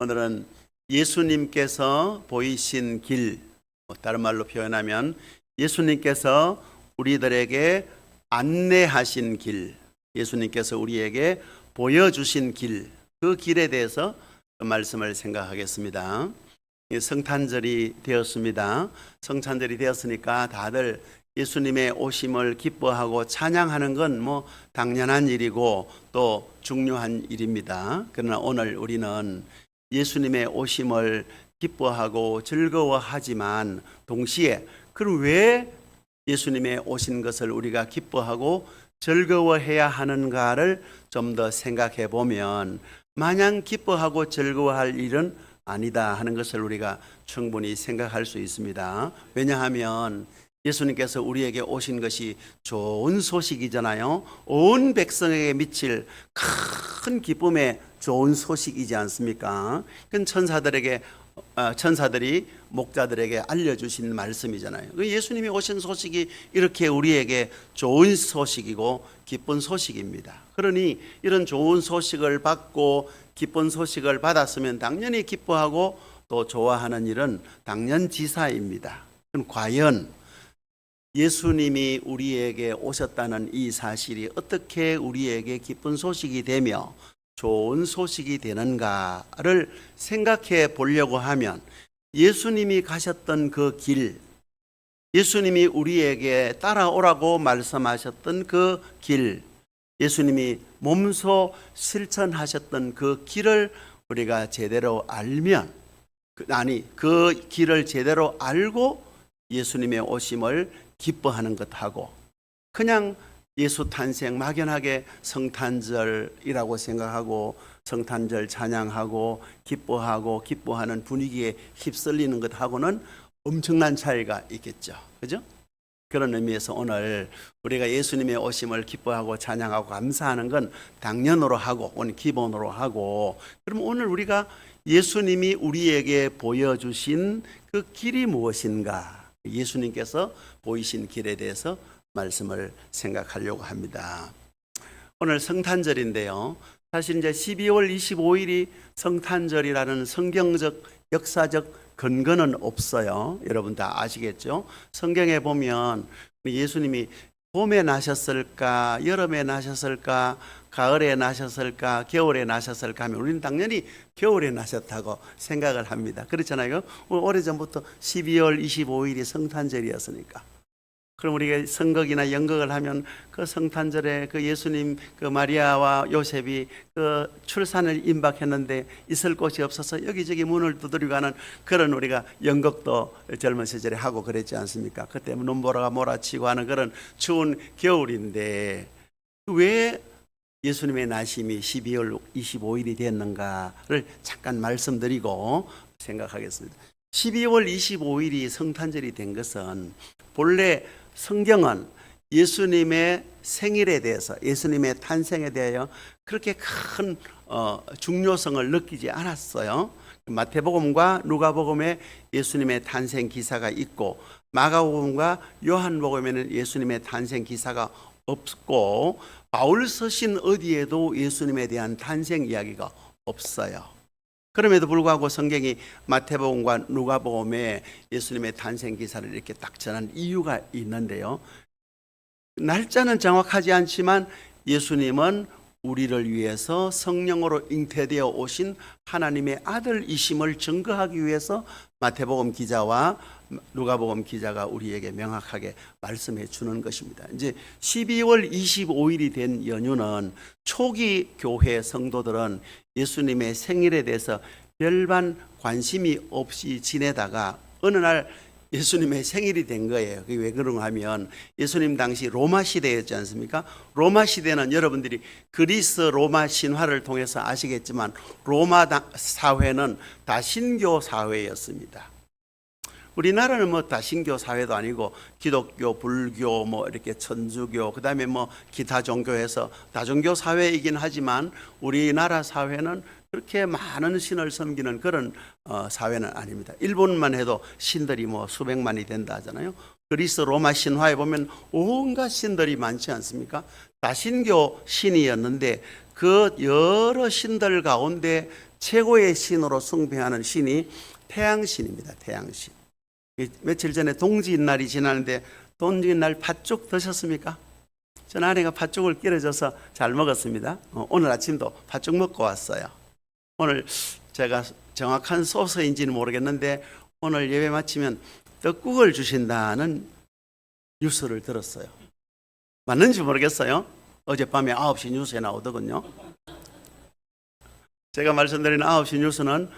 오늘은 예수님께서 보이신 길, 다른 말로 표현하면 예수님께서 우리들에게 안내하신 길, 예수님께서 우리에게 보여주신 길, 그 길에 대해서 말씀을 생각하겠습니다. 성탄절이 되었습니다. 성탄절이 되었으니까 다들 예수님의 오심을 기뻐하고 찬양하는 건 당연한 일이고 또 중요한 일입니다. 그러나 오늘 우리는 예수님의 오심을 기뻐하고 즐거워하지만 동시에 그럼 왜 예수님의 오신 것을 우리가 기뻐하고 즐거워해야 하는가를 좀 더 생각해 보면 마냥 기뻐하고 즐거워할 일은 아니다 하는 것을 우리가 충분히 생각할 수 있습니다. 왜냐하면 예수님께서 우리에게 오신 것이 좋은 소식이잖아요. 온 백성에게 미칠 큰 기쁨의 좋은 소식이지 않습니까? 그건 천사들이 목자들에게 알려주신 말씀이잖아요. 예수님이 오신 소식이 이렇게 우리에게 좋은 소식이고 기쁜 소식입니다. 그러니 이런 좋은 소식을 받고 기쁜 소식을 받았으면 당연히 기뻐하고 또 좋아하는 일은 당연지사입니다. 그럼 과연 예수님이 우리에게 오셨다는 이 사실이 어떻게 우리에게 기쁜 소식이 되며 좋은 소식이 되는가를 생각해 보려고 하면 예수님이 가셨던 그 길, 예수님이 우리에게 따라오라고 말씀하셨던 그 길, 예수님이 몸소 실천하셨던 그 길을 우리가 제대로 알면, 그 길을 제대로 알고 예수님의 오심을 기뻐하는 것하고 그냥 예수 탄생 막연하게 성탄절이라고 생각하고 성탄절 찬양하고 기뻐하는 분위기에 휩쓸리는 것하고는 엄청난 차이가 있겠죠. 그죠? 그런 의미에서 오늘 우리가 예수님의 오심을 기뻐하고 찬양하고 감사하는 건 당연으로 하고 오늘 기본으로 하고, 그럼 오늘 우리가 예수님이 우리에게 보여주신 그 길이 무엇인가, 예수님께서 보이신 길에 대해서 말씀을 생각하려고 합니다. 오늘 성탄절인데요. 사실 이제 12월 25일이 성탄절이라는 성경적 역사적 근거는 없어요. 여러분 다 아시겠죠? 성경에 보면 예수님이 봄에 나셨을까, 여름에 나셨을까, 가을에 나셨을까, 겨울에 나셨을까 하면 우리는 당연히 겨울에 나셨다고 생각을 합니다. 그렇잖아요. 오래전부터 12월 25일이 성탄절이었으니까. 그럼 우리가 성극이나 연극을 하면 그 성탄절에 그 예수님 그 마리아와 요셉이 그 출산을 임박했는데 있을 곳이 없어서 여기저기 문을 두드리고 하는 그런 우리가 연극도 젊은 시절에 하고 그랬지 않습니까? 그때 눈보라가 몰아치고 하는 그런 추운 겨울인데 왜 예수님의 나심이 12월 25일이 됐는가를 잠깐 말씀드리고 생각하겠습니다. 12월 25일이 성탄절이 된 것은 본래 성경은 예수님의 생일에 대해서, 예수님의 탄생에 대하여 그렇게 큰 중요성을 느끼지 않았어요. 마태복음과 누가복음에 예수님의 탄생 기사가 있고 마가복음과 요한복음에는 예수님의 탄생 기사가 없고 바울서신 어디에도 예수님에 대한 탄생 이야기가 없어요. 그럼에도 불구하고 성경이 마태복음과 누가복음에 예수님의 탄생 기사를 이렇게 딱 전한 이유가 있는데요. 날짜는 정확하지 않지만 예수님은 우리를 위해서 성령으로 잉태되어 오신 하나님의 아들이심을 증거하기 위해서 마태복음 기자와 누가복음 기자가 우리에게 명확하게 말씀해 주는 것입니다. 이제 12월 25일이 된 연휴는 초기 교회 성도들은 예수님의 생일에 대해서 별반 관심이 없이 지내다가 어느 날 예수님의 생일이 된 거예요. 그게 왜 그런가 하면 예수님 당시 로마 시대였지 않습니까? 로마 시대는 여러분들이 그리스 로마 신화를 통해서 아시겠지만 로마 사회는 다신교 사회였습니다. 우리나라는 다신교 사회도 아니고 기독교, 불교, 이렇게 천주교, 그 다음에 기타 종교에서 다종교 사회이긴 하지만 우리나라 사회는 그렇게 많은 신을 섬기는 그런 사회는 아닙니다. 일본만 해도 신들이 수백만이 된다 하잖아요. 그리스 로마 신화에 보면 온갖 신들이 많지 않습니까? 다신교 신이었는데 그 여러 신들 가운데 최고의 신으로 숭배하는 신이 태양신입니다. 태양신. 며칠 전에 동지날이 지나는데 동지날 팥죽 드셨습니까? 전 아내가 팥죽을 끓여줘서 잘 먹었습니다. 오늘 아침도 팥죽 먹고 왔어요. 오늘 제가 정확한 소스인지는 모르겠는데 오늘 예배 마치면 떡국을 주신다는 뉴스를 들었어요. 맞는지 모르겠어요. 어젯밤에 9시 뉴스에 나오더군요. 제가 말씀드린 9시 뉴스는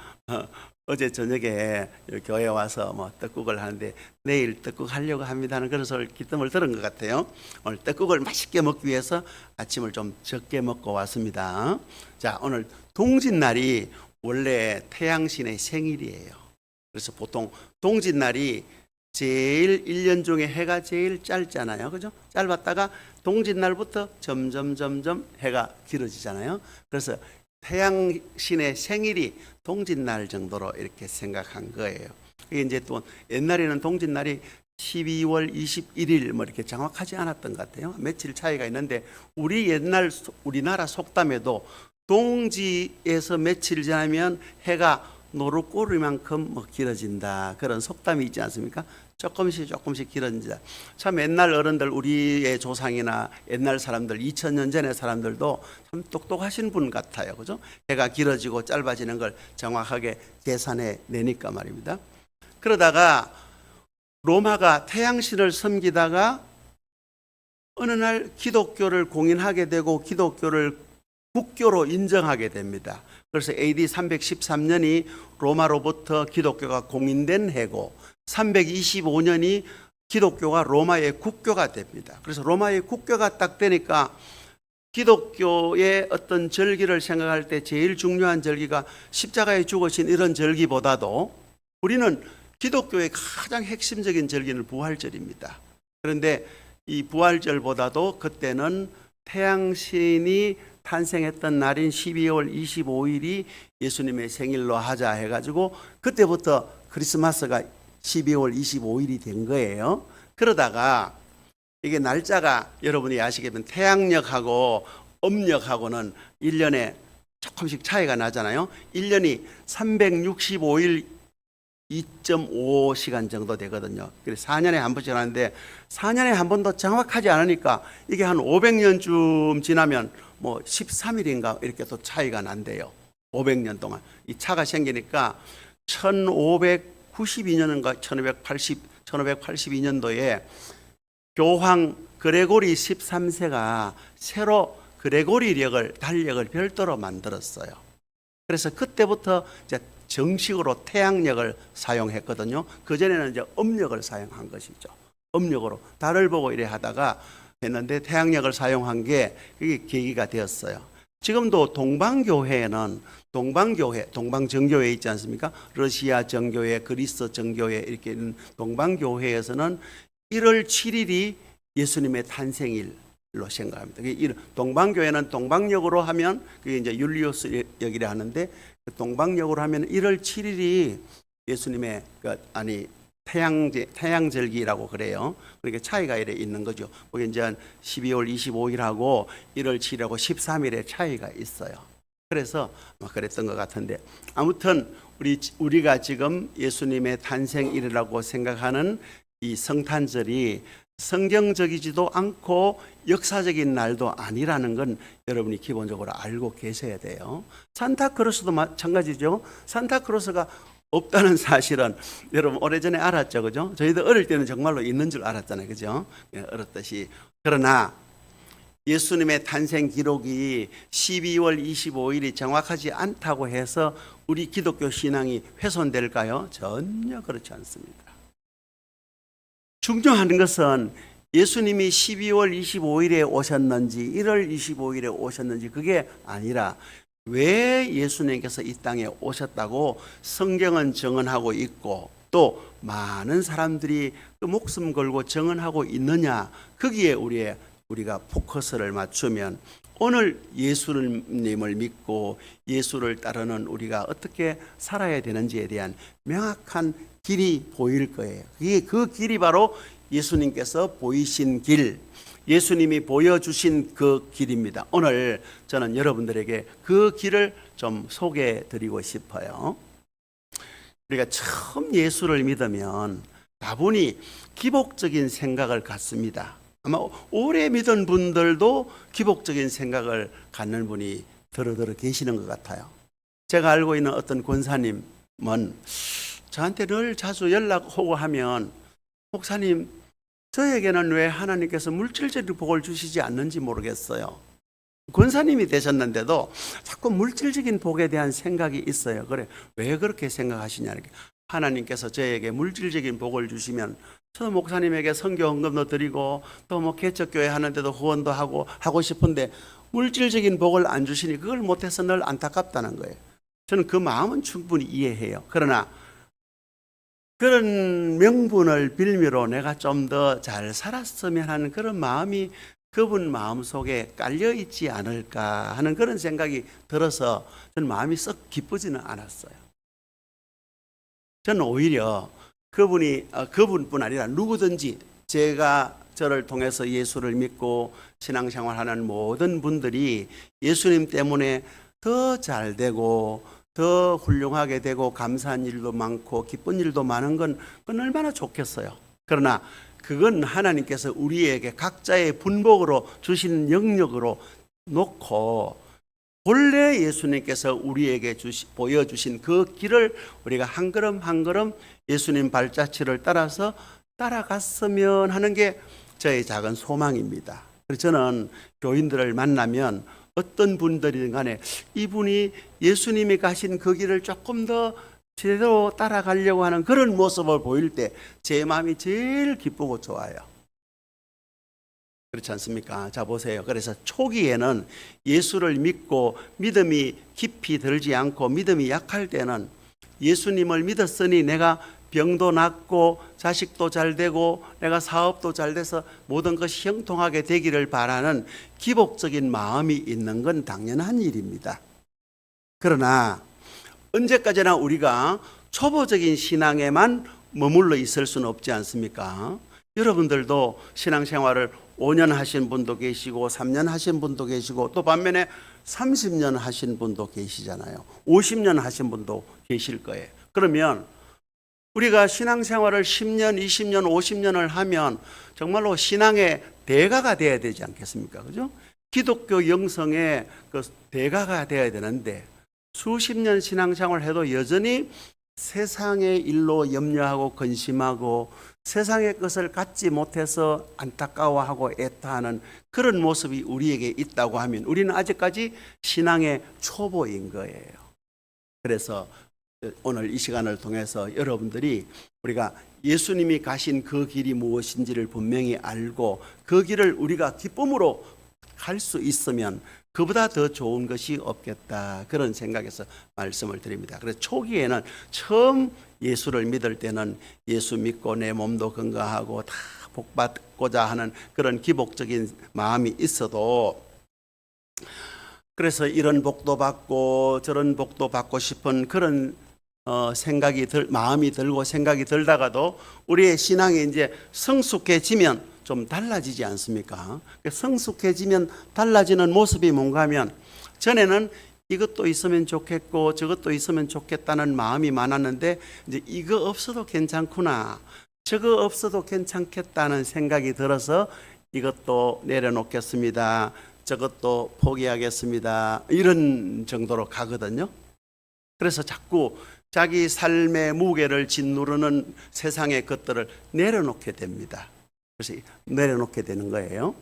어제 저녁에 교회에 와서 뭐 떡국을 하는데 내일 떡국 하려고 합니다는 그런 기뜸을 들은 것 같아요. 오늘 떡국을 맛있게 먹기 위해서 아침을 좀 적게 먹고 왔습니다. 자, 오늘 동짓날이 원래 태양신의 생일이에요. 그래서 보통 동짓날이 제일 1년 중에 해가 제일 짧잖아요. 그죠? 짧았다가 동짓날부터 점점 해가 길어지잖아요. 그래서 태양신의 생일이 동짓날 정도로 이렇게 생각한 거예요. 이게 이제 또 옛날에는 동짓날이 12월 21일 뭐 이렇게 정확하지 않았던 것 같아요. 며칠 차이가 있는데 우리나라 속담에도 동지에서 며칠 지나면 해가 노루꼬리만큼 뭐 길어진다 그런 속담이 있지 않습니까? 조금씩 길어진다. 참 옛날 어른들 우리의 조상이나 옛날 사람들 2000년 전의 사람들도 참 똑똑하신 분 같아요. 그죠? 해가 길어지고 짧아지는 걸 정확하게 계산해 내니까 말입니다. 그러다가 로마가 태양신을 섬기다가 어느 날 기독교를 공인하게 되고 기독교를 국교로 인정하게 됩니다. 그래서 AD 313년이 로마로부터 기독교가 공인된 해고 325년이 기독교가 로마의 국교가 됩니다. 그래서 로마의 국교가 딱 되니까 기독교의 어떤 절기를 생각할 때 제일 중요한 절기가 십자가에 죽으신 이런 절기보다도 우리는 기독교의 가장 핵심적인 절기는 부활절입니다. 그런데 이 부활절보다도 그때는 태양신이 탄생했던 날인 12월 25일이 예수님의 생일로 하자 해가지고 그때부터 크리스마스가 12월 25일이 된 거예요. 그러다가 이게 날짜가 여러분이 아시겠지만 태양력하고 음력하고는 1년에 조금씩 차이가 나잖아요. 1년이 365일 2.5시간 정도 되거든요. 그래서 4년에 한 번씩 하는데 4년에 한 번도 정확하지 않으니까 이게 한 500년쯤 지나면 뭐 13일인가 이렇게 또 차이가 난대요. 500년 동안 이 차가 생기니까 1592년인가 1582년도에 교황 그레고리 13세가 새로 그레고리력을 달력을 별도로 만들었어요. 그래서 그때부터 이제 정식으로 태양력을 사용했거든요. 그전에는 이제 음력을 사용한 것이죠. 음력으로 달을 보고 이래 하다가 했는데 태양력을 사용한 게 그게 계기가 되었어요. 지금도 동방교회에는 동방정교회 있지 않습니까? 러시아 정교회, 그리스 정교회 이렇게 있는 동방교회에서는 1월 7일이 예수님의 탄생일로 생각합니다. 동방교회는 동방역으로 하면 그게 이제 율리우스 역이라 하는데 동방역으로 하면 1월 7일이 예수님의 태양절기라고 그래요. 그러니까 차이가 이래 있는 거죠. 그게 이제 12월 25일하고 1월 7일하고 13일의 차이가 있어요. 그래서 그랬던 것 같은데 아무튼 우리가 지금 예수님의 탄생일이라고 생각하는 이 성탄절이 성경적이지도 않고 역사적인 날도 아니라는 건 여러분이 기본적으로 알고 계셔야 돼요. 산타크로스도 마찬가지죠. 산타크로스가 없다는 사실은 여러분 오래전에 알았죠, 그죠? 저희도 어릴 때는 정말로 있는 줄 알았잖아요, 그죠? 어렸듯이. 그러나 예수님의 탄생 기록이 12월 25일이 정확하지 않다고 해서 우리 기독교 신앙이 훼손될까요? 전혀 그렇지 않습니다. 중요한 것은 예수님이 12월 25일에 오셨는지 1월 25일에 오셨는지 그게 아니라 왜 예수님께서 이 땅에 오셨다고 성경은 증언하고 있고 또 많은 사람들이 그 목숨 걸고 증언하고 있느냐 거기에 우리가 포커스를 맞추면 오늘 예수님을 믿고 예수를 따르는 우리가 어떻게 살아야 되는지에 대한 명확한 길이 보일 거예요. 그 길이 바로 예수님께서 보이신 길, 예수님이 보여주신 그 길입니다. 오늘 저는 여러분들에게 그 길을 좀 소개해 드리고 싶어요. 우리가 처음 예수를 믿으면 다분히 기복적인 생각을 갖습니다. 아마 오래 믿은 분들도 기복적인 생각을 갖는 분이 더러 계시는 것 같아요. 제가 알고 있는 어떤 권사님은 저한테 늘 자주 연락 오고 하면, 목사님, 저에게는 왜 하나님께서 물질적인 복을 주시지 않는지 모르겠어요. 권사님이 되셨는데도 자꾸 물질적인 복에 대한 생각이 있어요. 그래, 왜 그렇게 생각하시냐. 하나님께서 저에게 물질적인 복을 주시면 저도 목사님에게 선교 헌금도 드리고 또 뭐 개척교회 하는데도 후원도 하고 싶은데 물질적인 복을 안 주시니 그걸 못해서 늘 안타깝다는 거예요. 저는 그 마음은 충분히 이해해요. 그러나 그런 명분을 빌미로 내가 좀 더 잘 살았으면 하는 그런 마음이 그분 마음속에 깔려 있지 않을까 하는 그런 생각이 들어서 저는 마음이 썩 기쁘지는 않았어요. 저는 오히려 그분뿐 아니라 누구든지 제가 저를 통해서 예수를 믿고 신앙생활하는 모든 분들이 예수님 때문에 더 잘되고 더 훌륭하게 되고 감사한 일도 많고 기쁜 일도 많은 건 그건 얼마나 좋겠어요. 그러나 그건 하나님께서 우리에게 각자의 분복으로 주신 영역으로 놓고 본래 예수님께서 우리에게 보여주신 그 길을 우리가 한 걸음 한 걸음 예수님 발자취를 따라서 따라갔으면 하는 게 저의 작은 소망입니다. 그래서 저는 교인들을 만나면 어떤 분들이든 간에 이분이 예수님이 가신 그 길을 조금 더 제대로 따라가려고 하는 그런 모습을 보일 때 제 마음이 제일 기쁘고 좋아요. 그렇지 않습니까? 자, 보세요. 그래서 초기에는 예수를 믿고 믿음이 깊이 들지 않고 믿음이 약할 때는 예수님을 믿었으니 내가 병도 낫고 자식도 잘 되고 내가 사업도 잘 돼서 모든 것이 형통하게 되기를 바라는 기복적인 마음이 있는 건 당연한 일입니다. 그러나 언제까지나 우리가 초보적인 신앙에만 머물러 있을 수는 없지 않습니까? 여러분들도 신앙생활을 5년 하신 분도 계시고 3년 하신 분도 계시고 또 반면에 30년 하신 분도 계시잖아요. 50년 하신 분도 계실 거예요. 그러면 우리가 신앙생활을 10년, 20년, 50년을 하면 정말로 신앙의 대가가 돼야 되지 않겠습니까? 그죠? 기독교 영성의 그 대가가 돼야 되는데 수십 년 신앙생활을 해도 여전히 세상의 일로 염려하고 근심하고 세상의 것을 갖지 못해서 안타까워하고 애타하는 그런 모습이 우리에게 있다고 하면 우리는 아직까지 신앙의 초보인 거예요. 그래서 오늘 이 시간을 통해서 여러분들이 우리가 예수님이 가신 그 길이 무엇인지를 분명히 알고 그 길을 우리가 기쁨으로 갈 수 있으면 그보다 더 좋은 것이 없겠다, 그런 생각에서 말씀을 드립니다. 그래서 초기에는 처음 예수를 믿을 때는 예수 믿고 내 몸도 건강하고 다 복받고자 하는 그런 기복적인 마음이 있어도, 그래서 이런 복도 받고 저런 복도 받고 싶은 그런 마음이 들고 생각이 들다가도 우리의 신앙이 이제 성숙해지면 좀 달라지지 않습니까? 성숙해지면 달라지는 모습이 뭔가 하면, 전에는 이것도 있으면 좋겠고 저것도 있으면 좋겠다는 마음이 많았는데 이제 이거 없어도 괜찮구나, 저거 없어도 괜찮겠다는 생각이 들어서 이것도 내려놓겠습니다, 저것도 포기하겠습니다, 이런 정도로 가거든요. 그래서 자꾸 자기 삶의 무게를 짓누르는 세상의 것들을 내려놓게 됩니다. 그래서 내려놓게 되는 거예요.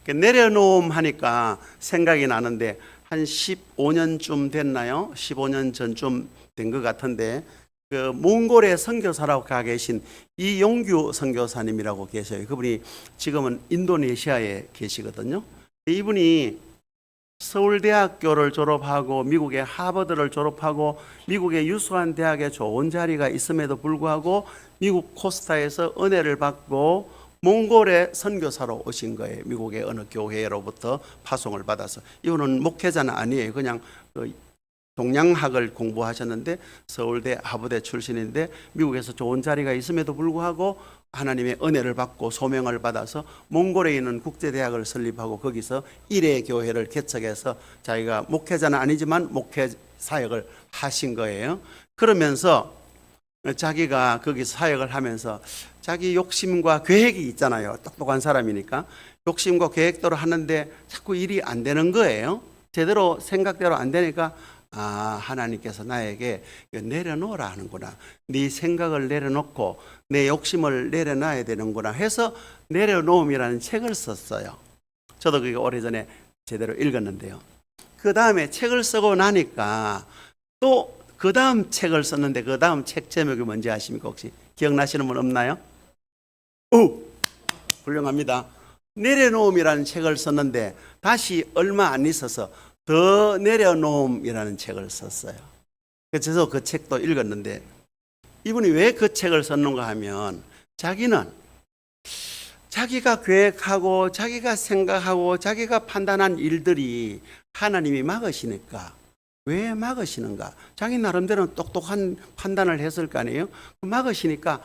내려놓음 하니까 생각이 나는데 한 15년쯤 됐나요? 15년 전쯤 된 것 같은데 그 몽골에 선교사라고 가 계신 이용규 선교사님이라고 계셔요. 그분이 지금은 인도네시아에 계시거든요. 이분이 서울대학교를 졸업하고 미국의 하버드를 졸업하고 미국의 유수한 대학에 좋은 자리가 있음에도 불구하고 미국 코스타에서 은혜를 받고 몽골에 선교사로 오신 거예요. 미국의 어느 교회로부터 파송을 받아서. 이분은 목회자는 아니에요. 그냥 동양학을 공부하셨는데 서울대 하버대 출신인데 미국에서 좋은 자리가 있음에도 불구하고 하나님의 은혜를 받고 소명을 받아서 몽골에 있는 국제대학을 설립하고 거기서 일회 교회를 개척해서 자기가 목회자는 아니지만 목회 사역을 하신 거예요. 그러면서 자기가 거기서 사역을 하면서 자기 욕심과 계획이 있잖아요. 똑똑한 사람이니까 욕심과 계획대로 하는데 자꾸 일이 안 되는 거예요. 제대로 생각대로 안 되니까 하나님께서 나에게 내려놓으라 하는구나. 네 생각을 내려놓고 내 욕심을 내려놔야 되는구나 해서 내려놓음이라는 책을 썼어요. 저도 그게 오래전에 제대로 읽었는데요. 그 다음에 책을 쓰고 나니까 또 그 다음 책을 썼는데 그 다음 책 제목이 뭔지 아십니까? 혹시 기억나시는 분 없나요? 훌륭합니다. 내려놓음이라는 책을 썼는데 다시 얼마 안 있어서 더 내려놓음이라는 책을 썼어요. 그래서 그 책도 읽었는데 이분이 왜 그 책을 썼는가 하면 자기는 자기가 계획하고 자기가 생각하고 자기가 판단한 일들이 하나님이 막으시니까 왜 막으시는가? 자기 나름대로는 똑똑한 판단을 했을 거 아니에요? 막으시니까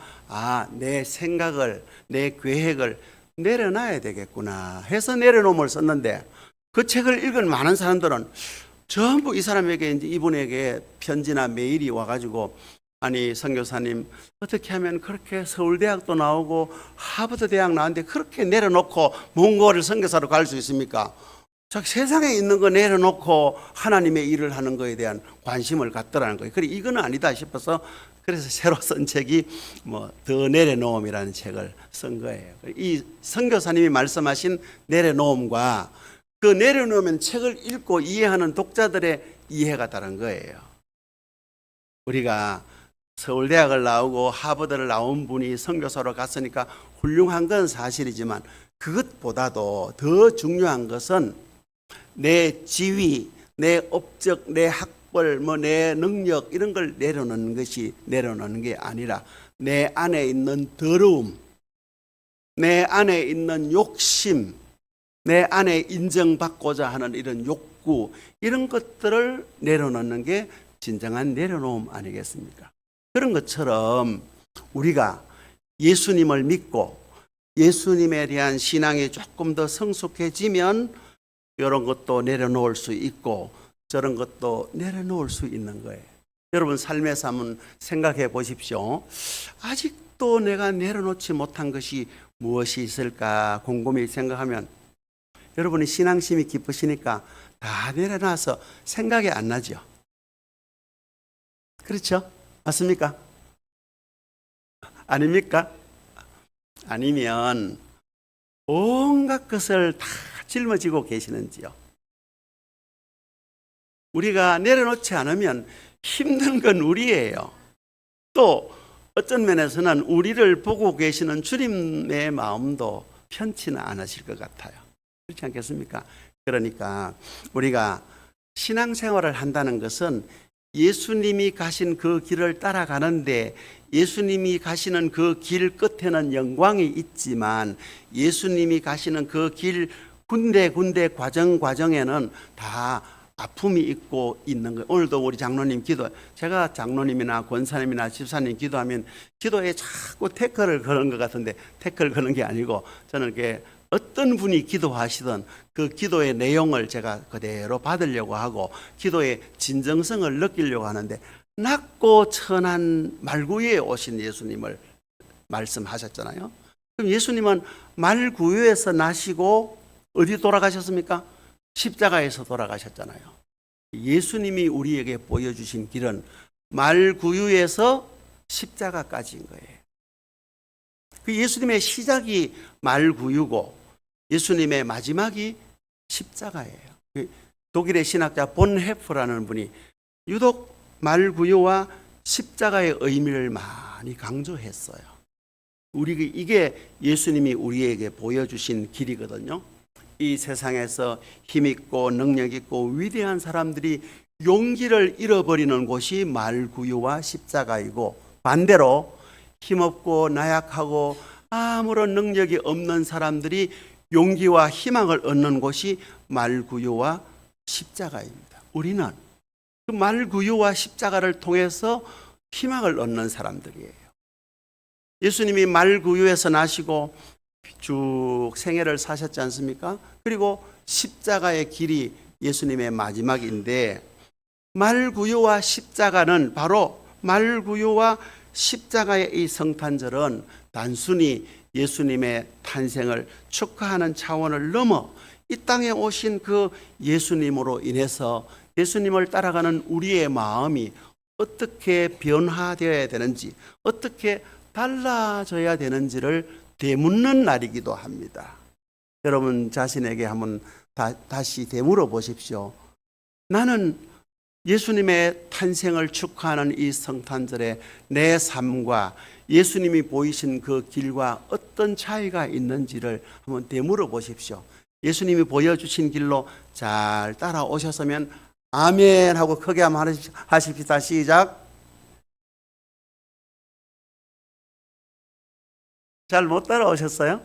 내 생각을 내 계획을 내려놔야 되겠구나 해서 내려놓음을 썼는데 그 책을 읽은 많은 사람들은 전부 이 사람에게 이제 이분에게 편지나 메일이 와가지고 아니 선교사님 어떻게 하면 그렇게 서울대학도 나오고 하버드 대학 나왔는데 그렇게 내려놓고 몽골을 선교사로 갈 수 있습니까? 세상에 있는 거 내려놓고 하나님의 일을 하는 거에 대한 관심을 갖더라는 거예요. 그래 이거는 아니다 싶어서 그래서 새로 쓴 책이 더 내려놓음이라는 책을 쓴 거예요. 이 선교사님이 말씀하신 내려놓음과 그 내려놓으면 책을 읽고 이해하는 독자들의 이해가 다른 거예요. 우리가 서울대학을 나오고 하버드를 나온 분이 선교사로 갔으니까 훌륭한 건 사실이지만 그것보다도 더 중요한 것은 내 지위, 내 업적, 내 학벌, 내 능력 이런 걸 내려놓는 것이 내려놓는 게 아니라 내 안에 있는 더러움, 내 안에 있는 욕심, 내 안에 인정받고자 하는 이런 욕구 이런 것들을 내려놓는 게 진정한 내려놓음 아니겠습니까? 그런 것처럼 우리가 예수님을 믿고 예수님에 대한 신앙이 조금 더 성숙해지면 이런 것도 내려놓을 수 있고 저런 것도 내려놓을 수 있는 거예요. 여러분 삶에서 한번 생각해 보십시오. 아직도 내가 내려놓지 못한 것이 무엇이 있을까 곰곰이 생각하면 여러분이 신앙심이 깊으시니까 다 내려놔서 생각이 안 나죠. 그렇죠? 맞습니까? 아닙니까? 아니면 온갖 것을 다 짊어지고 계시는지요? 우리가 내려놓지 않으면 힘든 건 우리예요. 또 어떤 면에서는 우리를 보고 계시는 주님의 마음도 편치는 않으실 것 같아요. 그렇지 않겠습니까? 그러니까 우리가 신앙생활을 한다는 것은 예수님이 가신 그 길을 따라가는데 예수님이 가시는 그 길 끝에는 영광이 있지만 예수님이 가시는 그 길 군데군데 과정에는 다 아픔이 있고 있는 거예요. 오늘도 우리 장로님 제가 장로님이나 권사님이나 집사님 기도하면 기도에 자꾸 태클을 거는 것 같은데 태클 거는 게 아니고 저는 이렇게 어떤 분이 기도하시든 그 기도의 내용을 제가 그대로 받으려고 하고 기도의 진정성을 느끼려고 하는데 낮고 천한 말구유에 오신 예수님을 말씀하셨잖아요. 그럼 예수님은 말구유에서 나시고 어디 돌아가셨습니까? 십자가에서 돌아가셨잖아요. 예수님이 우리에게 보여주신 길은 말구유에서 십자가까지인 거예요. 그 예수님의 시작이 말구유고 예수님의 마지막이 십자가예요. 독일의 신학자 본헤프라는 분이 유독 말구유와 십자가의 의미를 많이 강조했어요. 이게 예수님이 우리에게 보여주신 길이거든요. 이 세상에서 힘있고 능력있고 위대한 사람들이 용기를 잃어버리는 곳이 말구유와 십자가이고 반대로 힘없고 나약하고 아무런 능력이 없는 사람들이 용기와 희망을 얻는 곳이 말구유와 십자가입니다. 우리는 그 말구유와 십자가를 통해서 희망을 얻는 사람들이에요. 예수님이 말구유에서 나시고 쭉 생애를 사셨지 않습니까? 그리고 십자가의 길이 예수님의 마지막인데, 말구유와 십자가는 바로 말구유와 십자가의 이 성탄절은 단순히 예수님의 탄생을 축하하는 차원을 넘어 이 땅에 오신 그 예수님으로 인해서 예수님을 따라가는 우리의 마음이 어떻게 변화되어야 되는지, 어떻게 달라져야 되는지를 되묻는 날이기도 합니다. 여러분 자신에게 한번 다시 되물어 보십시오. 나는 예수님의 탄생을 축하하는 이 성탄절에 내 삶과 예수님이 보이신 그 길과 어떤 차이가 있는지를 한번 되물어 보십시오. 예수님이 보여주신 길로 잘 따라오셨으면 아멘 하고 크게 한번 하십시다. 시작. 잘 못 따라오셨어요?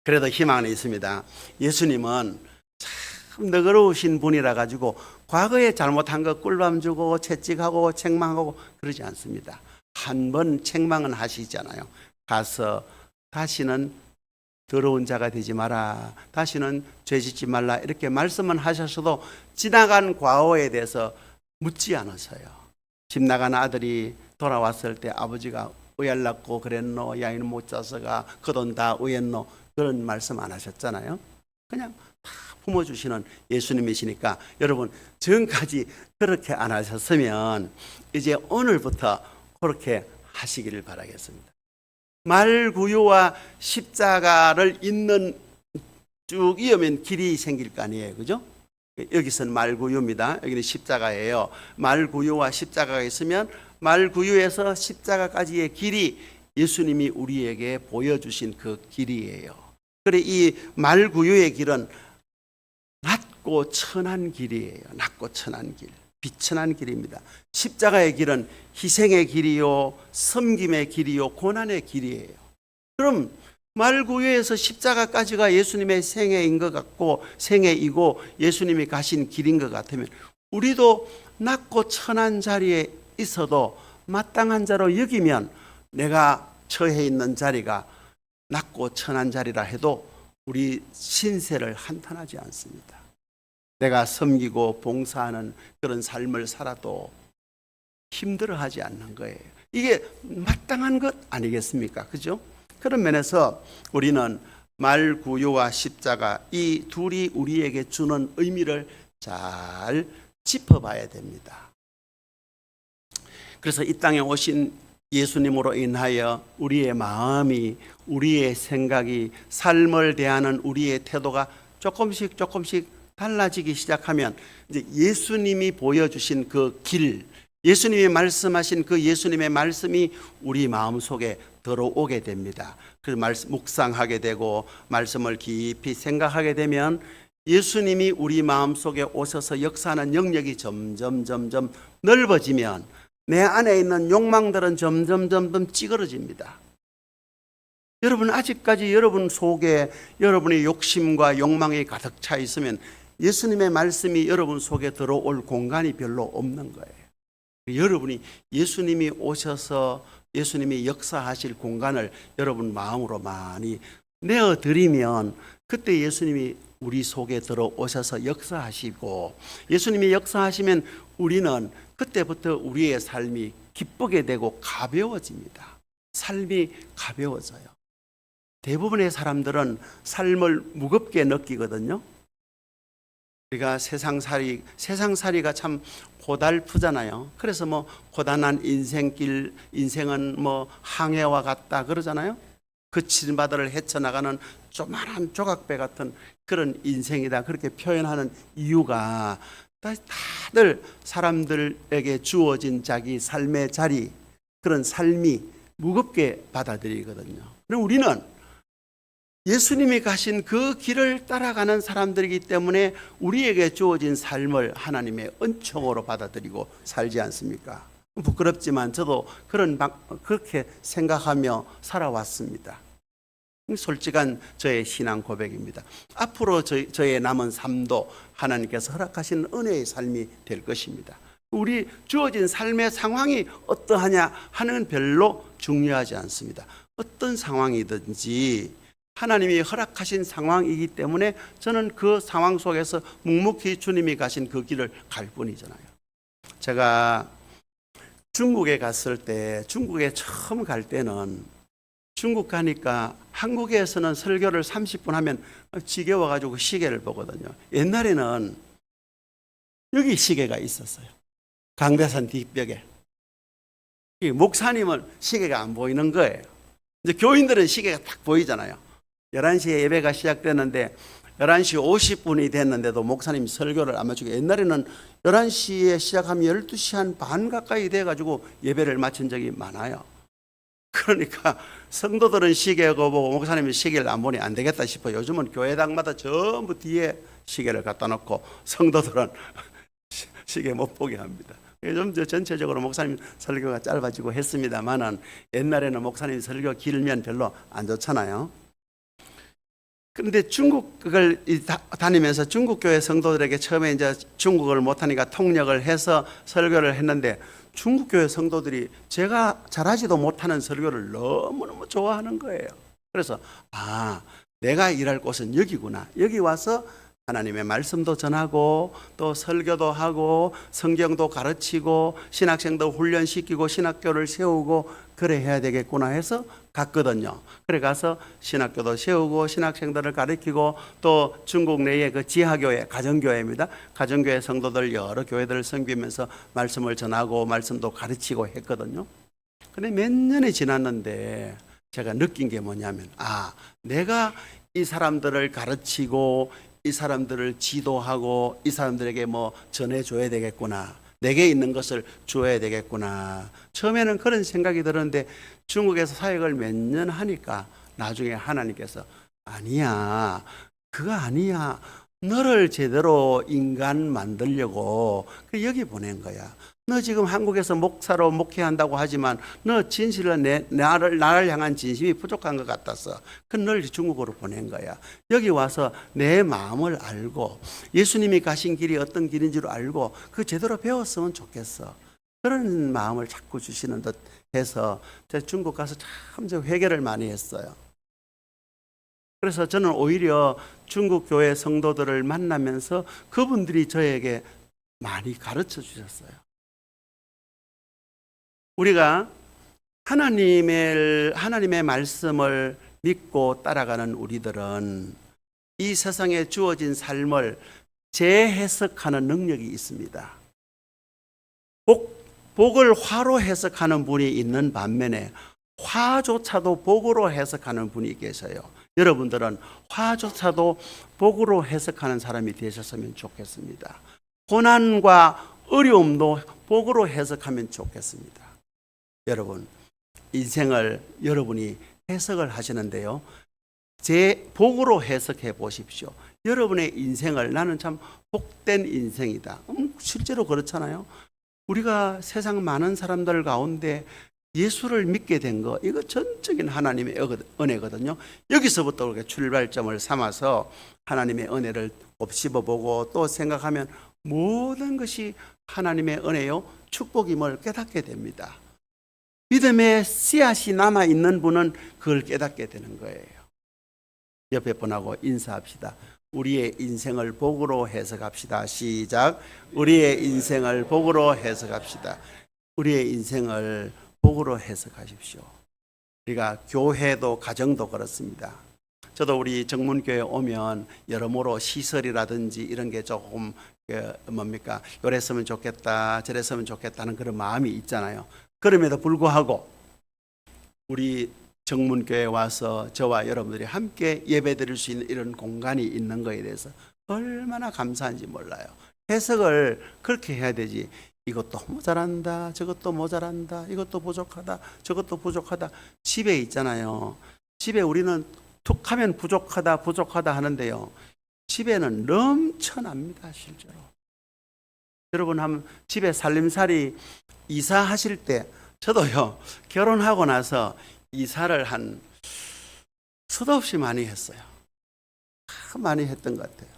그래도 희망은 있습니다. 예수님은 참 너그러우신 분이라 가지고 과거에 잘못한 거 꿀밤 주고 채찍하고 책망하고 그러지 않습니다. 한 번 책망은 하시잖아요. 가서 다시는 더러운 자가 되지 마라, 다시는 죄짓지 말라, 이렇게 말씀은 하셨어도 지나간 과거에 대해서 묻지 않으세요. 집 나간 아들이 돌아왔을 때 아버지가 의얄났고 그랬노, 야 이는 못 자서가 그 돈 다 의했노, 그런 말씀 안 하셨잖아요. 그냥 다 품어주시는 예수님이시니까 여러분 지금까지 그렇게 안 하셨으면 이제 오늘부터 그렇게 하시기를 바라겠습니다. 말구유와 십자가를 잇는 쭉 이으면 길이 생길 거 아니에요, 그죠? 여기서는 말구유입니다. 여기는 십자가예요. 말구유와 십자가가 있으면 말구유에서 십자가까지의 길이 예수님이 우리에게 보여주신 그 길이에요. 그래 이 말구유의 길은 낮고 천한 길이에요. 낮고 천한 길, 비천한 길입니다. 십자가의 길은 희생의 길이요, 섬김의 길이요, 고난의 길이에요. 그럼 말구유에서 십자가까지가 예수님의 생애인 것 같고 생애이고 예수님이 가신 길인 것 같으면 우리도 낮고 천한 자리에 있어도 마땅한 자로 여기면 내가 처해 있는 자리가 낮고 천한 자리라 해도 우리 신세를 한탄하지 않습니다. 내가 섬기고 봉사하는 그런 삶을 살아도 힘들어하지 않는 거예요. 이게 마땅한 것 아니겠습니까? 그죠? 그런 면에서 우리는 말구유와 십자가 이 둘이 우리에게 주는 의미를 잘 짚어봐야 됩니다. 그래서 이 땅에 오신 예수님으로 인하여 우리의 마음이, 우리의 생각이, 삶을 대하는 우리의 태도가 조금씩 달라지기 시작하면 이제 예수님이 보여주신 그 길, 예수님이 말씀하신 그 예수님의 말씀이 우리 마음속에 들어오게 됩니다. 그 말씀 묵상하게 되고 말씀을 깊이 생각하게 되면 예수님이 우리 마음속에 오셔서 역사하는 영역이 점점 넓어지면 내 안에 있는 욕망들은 점점 찌그러집니다. 여러분 아직까지 여러분 속에 여러분의 욕심과 욕망이 가득 차 있으면 예수님의 말씀이 여러분 속에 들어올 공간이 별로 없는 거예요. 여러분이 예수님이 오셔서 예수님이 역사하실 공간을 여러분 마음으로 많이 내어드리면 그때 예수님이 우리 속에 들어오셔서 역사하시고 예수님이 역사하시면 우리는 그때부터 우리의 삶이 기쁘게 되고 가벼워집니다. 삶이 가벼워져요. 대부분의 사람들은 삶을 무겁게 느끼거든요. 우리가 세상살이가 참 고달프잖아요. 그래서 뭐 고단한 인생길, 인생은 뭐 항해와 같다 그러잖아요. 거친 바다를 헤쳐나가는 조그만한 조각배 같은 그런 인생이다 그렇게 표현하는 이유가 다들 사람들에게 주어진 자기 삶의 자리, 그런 삶이 무겁게 받아들이거든요. 그럼 우리는 예수님이 가신 그 길을 따라가는 사람들이기 때문에 우리에게 주어진 삶을 하나님의 은총으로 받아들이고 살지 않습니까? 부끄럽지만 저도 그렇게 생각하며 살아왔습니다. 솔직한 저의 신앙 고백입니다. 앞으로 저의 남은 삶도 하나님께서 허락하신 은혜의 삶이 될 것입니다. 우리 주어진 삶의 상황이 어떠하냐 하는 별로 중요하지 않습니다. 어떤 상황이든지 하나님이 허락하신 상황이기 때문에 저는 그 상황 속에서 묵묵히 주님이 가신 그 길을 갈 뿐이잖아요. 제가 중국에 갔을 때, 중국에 처음 갈 때는 중국 가니까 한국에서는 설교를 30분 하면 지겨워가지고 시계를 보거든요. 옛날에는 여기 시계가 있었어요. 강대산 뒷벽에. 목사님은 시계가 안 보이는 거예요. 이제 교인들은 시계가 딱 보이잖아요. 11시에 예배가 시작됐는데 11시 50분이 됐는데도 목사님 설교를 안 마치고, 옛날에는 11시에 시작하면 12시 한 반 가까이 돼가지고 예배를 마친 적이 많아요. 그러니까 성도들은 시계를 보고 목사님이 시계를 안 보니 안 되겠다 싶어 요즘은 교회당마다 전부 뒤에 시계를 갖다 놓고 성도들은 시계 못 보게 합니다. 요즘 전체적으로 목사님 설교가 짧아지고 했습니다만은 옛날에는 목사님 설교 길면 별로 안 좋잖아요. 그런데 중국을 다니면서 중국 교회 성도들에게 처음에 이제 중국어를 못하니까 통역을 해서 설교를 했는데, 중국 교회 성도들이 제가 잘하지도 못하는 설교를 너무너무 좋아하는 거예요. 그래서 내가 일할 곳은 여기구나. 여기 와서 하나님의 말씀도 전하고 또 설교도 하고 성경도 가르치고 신학생도 훈련시키고 신학교를 세우고 그래 해야 되겠구나 해서 갔거든요. 그래 가서 신학교도 세우고 신학생들을 가르치고 또 중국 내에 그 지하교회, 가정교회입니다. 가정교회 성도들 여러 교회들을 섬기면서 말씀을 전하고 말씀도 가르치고 했거든요. 근데 몇 년이 지났는데 제가 느낀 게 뭐냐면, 내가 이 사람들을 가르치고 이 사람들을 지도하고 이 사람들에게 뭐 전해줘야 되겠구나, 내게 있는 것을 줘야 되겠구나. 처음에는 그런 생각이 들었는데 중국에서 사역을 몇 년 하니까 나중에 하나님께서 아니야, 그거 아니야, 너를 제대로 인간 만들려고 여기 보낸 거야. 너 지금 한국에서 목사로 목회한다고 하지만 너 진실로 나를 향한 진심이 부족한 것 같아서 널 중국으로 보낸 거야. 여기 와서 내 마음을 알고 예수님이 가신 길이 어떤 길인지를 알고 그 제대로 배웠으면 좋겠어. 그런 마음을 자꾸 주시는 듯 해서 제가 중국 가서 참 회개를 많이 했어요. 그래서 저는 오히려 중국 교회 성도들을 만나면서 그분들이 저에게 많이 가르쳐 주셨어요. 우리가 하나님의 말씀을 믿고 따라가는 우리들은 이 세상에 주어진 삶을 재해석하는 능력이 있습니다. 복을 화로 해석하는 분이 있는 반면에 화조차도 복으로 해석하는 분이 계세요. 여러분들은 화조차도 복으로 해석하는 사람이 되셨으면 좋겠습니다. 고난과 어려움도 복으로 해석하면 좋겠습니다. 여러분, 인생을 여러분이 해석을 하시는데요, 제 복으로 해석해 보십시오. 여러분의 인생을 나는 참 복된 인생이다. 실제로 그렇잖아요. 우리가 세상 많은 사람들 가운데 예수를 믿게 된 거, 이거 전적인 하나님의 은혜거든요. 여기서부터 우리가 출발점을 삼아서 하나님의 은혜를 곱씹어보고 또 생각하면 모든 것이 하나님의 은혜요 축복임을 깨닫게 됩니다. 믿음의 씨앗이 남아있는 분은 그걸 깨닫게 되는 거예요. 옆에 분하고 인사합시다. 우리의 인생을 복으로 해석합시다. 시작. 우리의 인생을 복으로 해석합시다. 우리의 인생을 복으로 해석하십시오. 우리가 교회도 가정도 그렇습니다. 저도 우리 정문교회 오면 여러모로 시설이라든지 이런 게 조금 요랬으면 좋겠다, 저랬으면 좋겠다는 그런 마음이 있잖아요. 그럼에도 불구하고 우리 정문교회에 와서 저와 여러분들이 함께 예배드릴 수 있는 이런 공간이 있는 것에 대해서 얼마나 감사한지 몰라요. 해석을 그렇게 해야 되지. 이것도 모자란다, 저것도 모자란다, 이것도 부족하다, 저것도 부족하다. 집에 있잖아요. 집에 우리는 툭 하면 부족하다 하는데요, 집에는 넘쳐납니다. 실제로 여러분 한번 집에 살림살이 이사하실 때, 저도요 결혼하고 나서 이사를 한 수도 없이 많이 했어요. 참 많이 했던 것 같아요.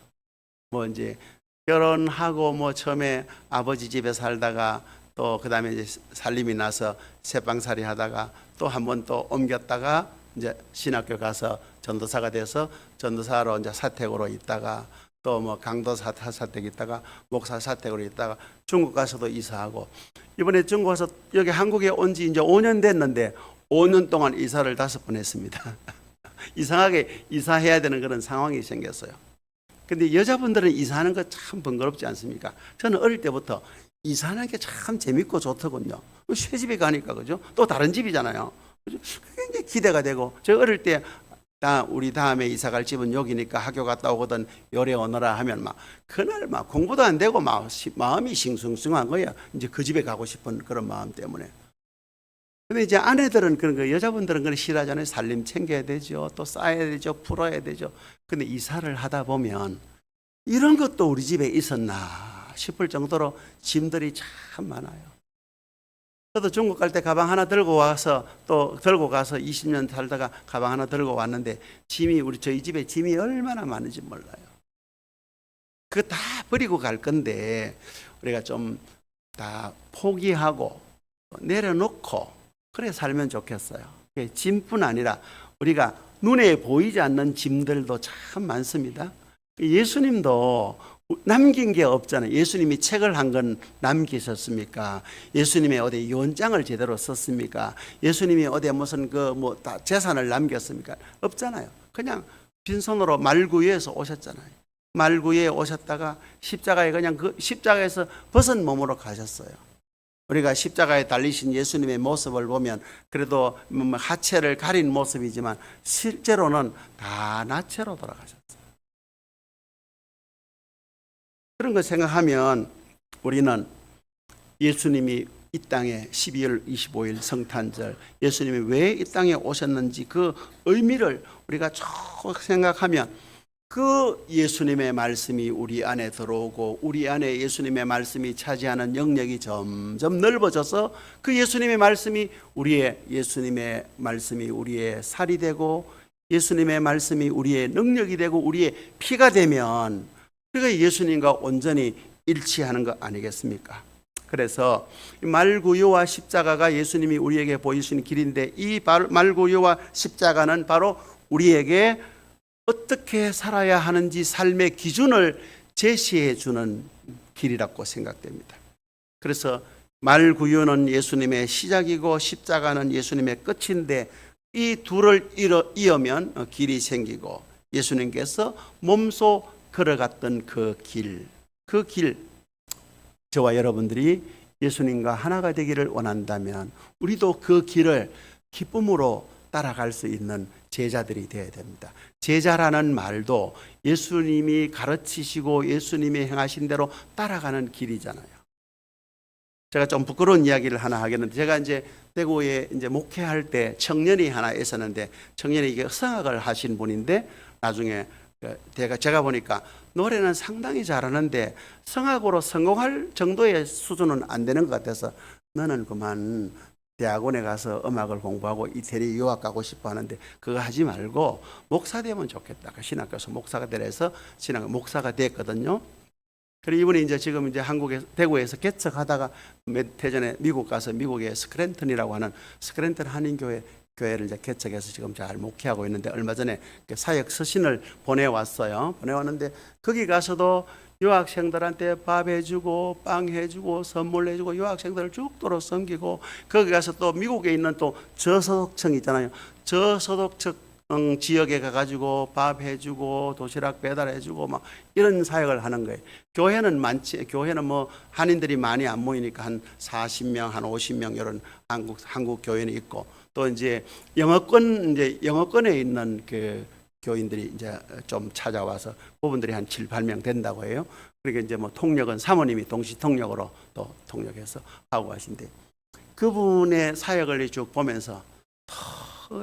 뭐 이제 결혼하고 뭐 처음에 아버지 집에 살다가 또 그다음에 이제 살림이 나서 새방살이 하다가 또 한 번 또 옮겼다가 이제 신학교 가서 전도사가 돼서 전도사로 이제 사택으로 있다가 또 뭐 강도 사택 있다가 목사 사택으로 있다가 중국 가서도 이사하고 이번에 중국 가서 여기 한국에 온 지 이제 5년 됐는데 5년 동안 이사를 5번 했습니다. 이상하게 이사해야 되는 그런 상황이 생겼어요. 근데 여자분들은 이사하는 거 참 번거롭지 않습니까? 저는 어릴 때부터 이사하는 게 참 재밌고 좋더군요. 새 집에 가니까 그죠? 또 다른 집이잖아요. 그죠? 굉장히 기대가 되고 저 어릴 때 우리 다음에 이사 갈 집은 여기니까 학교 갔다 오거든 요래 오너라 하면 막 그날 막 공부도 안 되고 막 마음이 싱숭숭한 거예요. 이제 그 집에 가고 싶은 그런 마음 때문에. 근데 이제 아내들은 그런 거, 여자분들은 그런 싫어하잖아요. 살림 챙겨야 되죠. 또 싸야 되죠. 풀어야 되죠. 근데 이사를 하다 보면 이런 것도 우리 집에 있었나 싶을 정도로 짐들이 참 많아요. 저도 중국 갈 때 가방 하나 들고 와서 또 들고 가서 20년 살다가 가방 하나 들고 왔는데 저희 집에 짐이 얼마나 많은지 몰라요. 그거 다 버리고 갈 건데 우리가 좀 다 포기하고 내려놓고 그래 살면 좋겠어요. 짐뿐 아니라 우리가 눈에 보이지 않는 짐들도 참 많습니다. 예수님도 남긴 게 없잖아요. 예수님이 책을 한 건 남기셨습니까? 예수님이 어디 유언장을 제대로 썼습니까? 예수님이 어디 무슨 다 재산을 남겼습니까? 없잖아요. 그냥 빈손으로 말구유에서 오셨잖아요. 말구유에 오셨다가 십자가에 그냥 그 십자가에서 벗은 몸으로 가셨어요. 우리가 십자가에 달리신 예수님의 모습을 보면 그래도 하체를 가린 모습이지만 실제로는 다 나체로 돌아가셨어요. 그런 거 생각하면 우리는 예수님이 이 땅에 12월 25일 성탄절 예수님이 왜 이 땅에 오셨는지 그 의미를 우리가 쭉 생각하면 그 예수님의 말씀이 우리 안에 들어오고 우리 안에 예수님의 말씀이 차지하는 영역이 점점 넓어져서 그 예수님의 말씀이 우리의 살이 되고 예수님의 말씀이 우리의 능력이 되고 우리의 피가 되면 그가 예수님과 온전히 일치하는 것 아니겠습니까? 그래서 말구유와 십자가가 예수님이 우리에게 보이시는 길인데 이 말구유와 십자가는 바로 우리에게 어떻게 살아야 하는지 삶의 기준을 제시해 주는 길이라고 생각됩니다. 그래서 말구유는 예수님의 시작이고 십자가는 예수님의 끝인데 이 둘을 이으면 길이 생기고 예수님께서 몸소 걸어갔던 그 길, 저와 여러분들이 예수님과 하나가 되기를 원한다면 우리도 그 길을 기쁨으로 따라갈 수 있는 제자들이 되어야 됩니다. 제자라는 말도 예수님이 가르치시고 예수님이 행하신 대로 따라가는 길이잖아요. 제가 좀 부끄러운 이야기를 하나 하겠는데 제가 이제 대구에 이제 목회할 때 청년이 하나 있었는데 청년이 이게 성악을 하신 분인데 나중에 제가 보니까 노래는 상당히 잘하는데 성악으로 성공할 정도의 수준은 안 되는 것 같아서 너는 그만 대학원에 가서 음악을 공부하고 이태리 유학 가고 싶어 하는데 그거 하지 말고 목사 되면 좋겠다. 신학교에서 목사가 되래서 목사가 됐거든요. 그리고 이분이 이제 지금 이제 대구에서 개척하다가 몇 해 전에 미국 가서 미국의 스크랜턴이라고 하는 스크랜턴 한인교회를 이제 개척해서 지금 잘 목회하고 있는데 얼마 전에 사역 서신을 보내왔어요. 보내왔는데 거기 가서도 유학생들한테 밥 해주고 빵 해주고 선물 해주고 유학생들을 죽도록 섬기고 거기 가서 또 미국에 있는 또 저소득층 있잖아요. 저소득층 지역에 가가지고 밥 해주고 도시락 배달해주고 막 이런 사역을 하는 거예요. 교회는 뭐 한인들이 많이 안 모이니까 한 40명, 한 50명 이런 한국 교회는 있고 또 이제 영어권에 있는 그 교인들이 이제 좀 찾아와서 그분들이 한 7, 8명 된다고 해요. 그러니까 이제 뭐 통역은 사모님이 동시 통역으로 또 통역해서 하고 하신데 그분의 사역을 쭉 보면서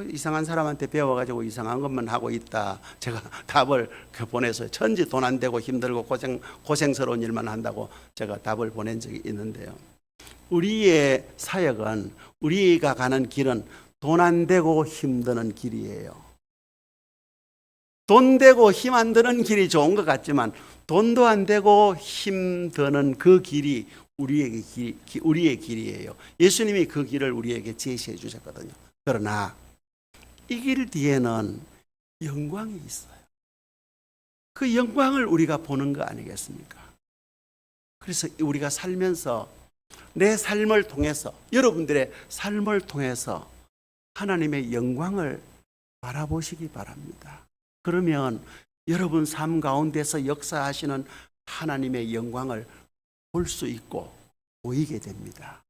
이상한 사람한테 배워가지고 이상한 것만 하고 있다. 제가 답을 보내서 천지 돈 안 되고 힘들고 고생스러운 일만 한다고 제가 답을 보낸 적이 있는데요. 우리의 사역은 우리가 가는 길은 돈 안 되고 힘드는 길이에요. 돈 되고 힘 안 드는 길이 좋은 것 같지만 돈도 안 되고 힘 드는 그 길이 우리의 길이에요. 예수님이 그 길을 우리에게 제시해 주셨거든요. 그러나 이 길 뒤에는 영광이 있어요. 그 영광을 우리가 보는 거 아니겠습니까? 그래서 우리가 살면서 내 삶을 통해서, 여러분들의 삶을 통해서 하나님의 영광을 바라보시기 바랍니다. 그러면 여러분 삶 가운데서 역사하시는 하나님의 영광을 볼 수 있고 보이게 됩니다.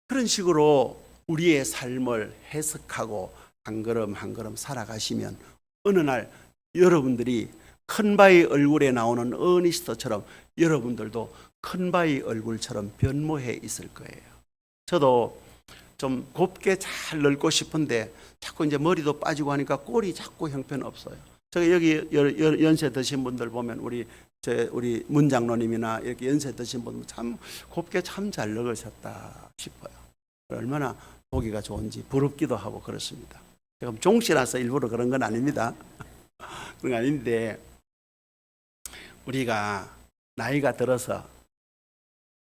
그런 식으로 우리의 삶을 해석하고 한 걸음 한 걸음 살아가시면 어느 날 여러분들이 큰 바위 얼굴에 나오는 어니스트처럼 여러분들도 큰 바위 얼굴처럼 변모해 있을 거예요. 저도 좀 곱게 잘 늙고 싶은데 자꾸 이제 머리도 빠지고 하니까 꼴이 자꾸 형편없어요. 제가 여기 연세 드신 분들 보면 우리 문장로님이나 이렇게 연세 드신 분들 참 곱게 참 잘 늙으셨다 싶어요. 얼마나 보기가 좋은지 부럽기도 하고 그렇습니다. 제가 종씨라서 일부러 그런 건 아닙니다. 그런 건 아닌데 우리가 나이가 들어서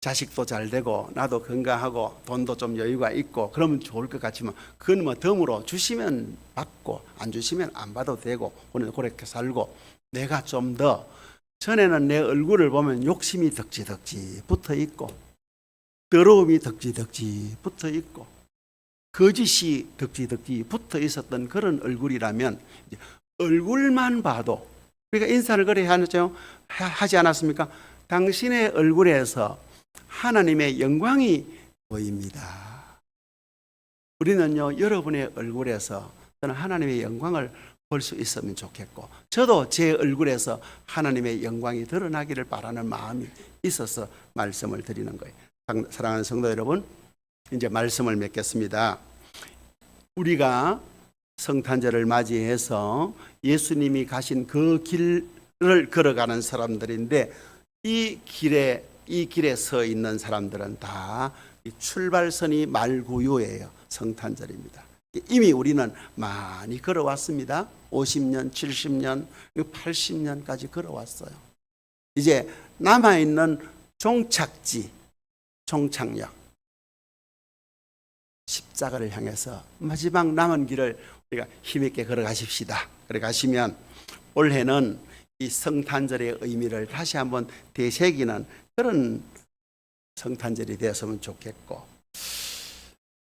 자식도 잘 되고 나도 건강하고 돈도 좀 여유가 있고 그러면 좋을 것 같지만 그건 뭐 덤으로 주시면 받고 안 주시면 안 받아도 되고 오늘 그렇게 살고 내가 좀 더 전에는 내 얼굴을 보면 욕심이 덕지덕지 붙어 있고 더러움이 덕지덕지 붙어 있고 거짓이 덕지덕지 붙어 있었던 그런 얼굴이라면 얼굴만 봐도 우리가 인사를 그래 하지 않았습니까? 당신의 얼굴에서 하나님의 영광이 보입니다. 우리는요, 여러분의 얼굴에서 저는 하나님의 영광을 볼 수 있으면 좋겠고, 저도 제 얼굴에서 하나님의 영광이 드러나기를 바라는 마음이 있어서 말씀을 드리는 거예요. 사랑하는 성도 여러분, 이제 말씀을 맺겠습니다. 우리가 성탄절을 맞이해서 예수님이 가신 그 길을 걸어가는 사람들인데 이 길에 서 있는 사람들은 다 출발선이 말구유예요. 성탄절입니다. 이미 우리는 많이 걸어왔습니다. 50년, 70년, 80년까지 걸어왔어요. 이제 남아있는 종착지, 종착역, 십자가를 향해서 마지막 남은 길을 우리가 힘있게 걸어가십시다. 걸어가시면 올해는 이 성탄절의 의미를 다시 한번 되새기는 그런 성탄절이 되었으면 좋겠고,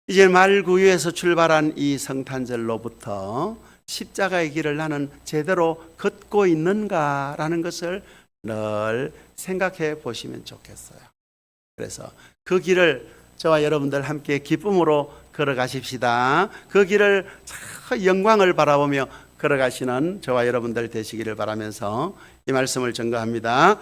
이제 말구유에서 출발한 이 성탄절로부터 십자가의 길을 나는 제대로 걷고 있는가라는 것을 늘 생각해 보시면 좋겠어요. 그래서 그 길을 저와 여러분들 함께 기쁨으로 걸어가십시다. 그 길을 영광을 바라보며 걸어가시는 저와 여러분들 되시기를 바라면서 이 말씀을 증거합니다.